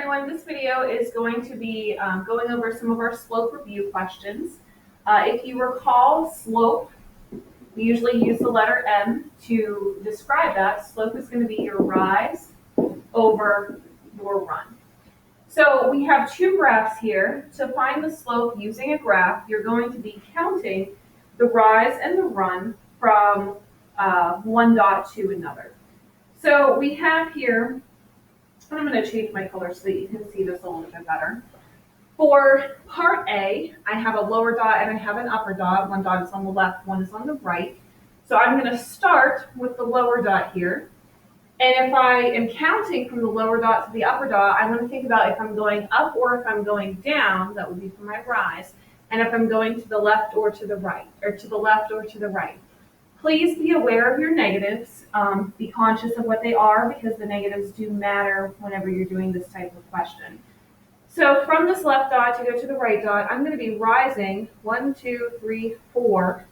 everyone. This video is going to be going over some of our slope review questions. If you recall, slope, we usually use the letter M to describe that. Slope is going to be your rise over your run. So we have two graphs here. To find the slope using a graph, you're going to be counting the rise and the run from one dot to another. So we have here, and I'm going to change my color so that you can see this a little bit better. For part A, I have a lower dot and I have an upper dot. One dot is on the left, one is on the right. So I'm going to start with the lower dot here. And if I am counting from the lower dot to the upper dot, I want to think about if I'm going up or if I'm going down. That would be for my rise. And if I'm going to the left or to the right, or to the left or to the right. Please be aware of your negatives. Be conscious of what they are because the negatives do matter whenever you're doing this type of question. So from this left dot to go to the right dot, I'm going to be rising 1, 2, 3, 4.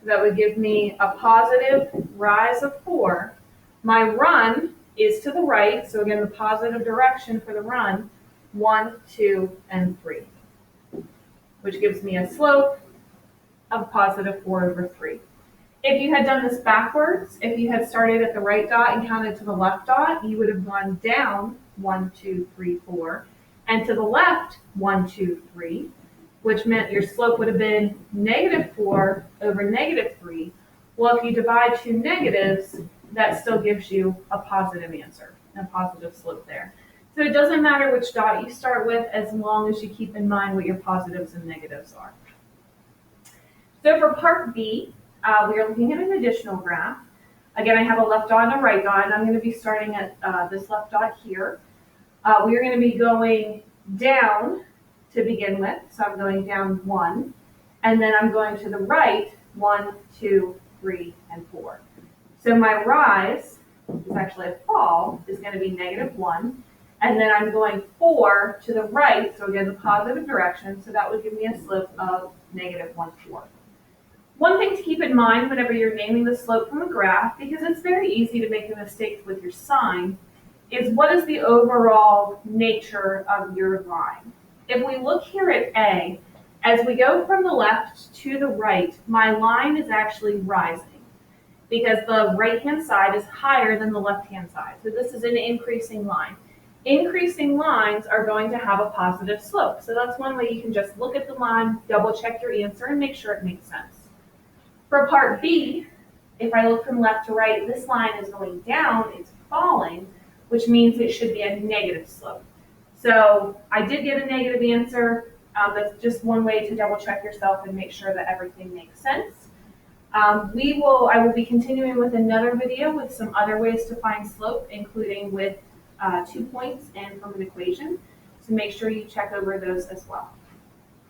So that would give me a positive rise of 4. My run is to the right. So again, the positive direction for the run, 1, 2, and 3, which gives me a slope of positive 4 over 3. If you had done this backwards, if you had started at the right dot and counted to the left dot, you would have gone down 1, 2, 3, 4, and to the left 1, 2, 3, which meant your slope would have been negative 4 over negative 3. Well, if you divide two negatives, that still gives you a positive answer, a positive slope there. So it doesn't matter which dot you start with as long as you keep in mind what your positives and negatives are. So for part B, we are looking at an additional graph. Again, I have a left dot and a right dot, and I'm going to be starting at this left dot here. We are going to be going down to begin with, so I'm going down 1, and then I'm going to the right 1, 2, 3, and 4. So my rise, which is actually a fall, is going to be negative 1, and then I'm going 4 to the right, so again the positive direction, so that would give me a slope of negative 1, 4. One thing to keep in mind whenever you're naming the slope from a graph, because it's very easy to make a mistake with your sign, is what is the overall nature of your line. If we look here at A, as we go from the left to the right, my line is actually rising because the right-hand side is higher than the left-hand side. So this is an increasing line. Increasing lines are going to have a positive slope. So that's one way you can just look at the line, double check your answer, and make sure it makes sense. For part B, if I look from left to right, this line is going down, it's falling, which means it should be a negative slope. So I did get a negative answer. That's just one way to double check yourself and make sure that everything makes sense. I will be continuing with another video with some other ways to find slope, including with 2 points and from an equation. So make sure you check over those as well.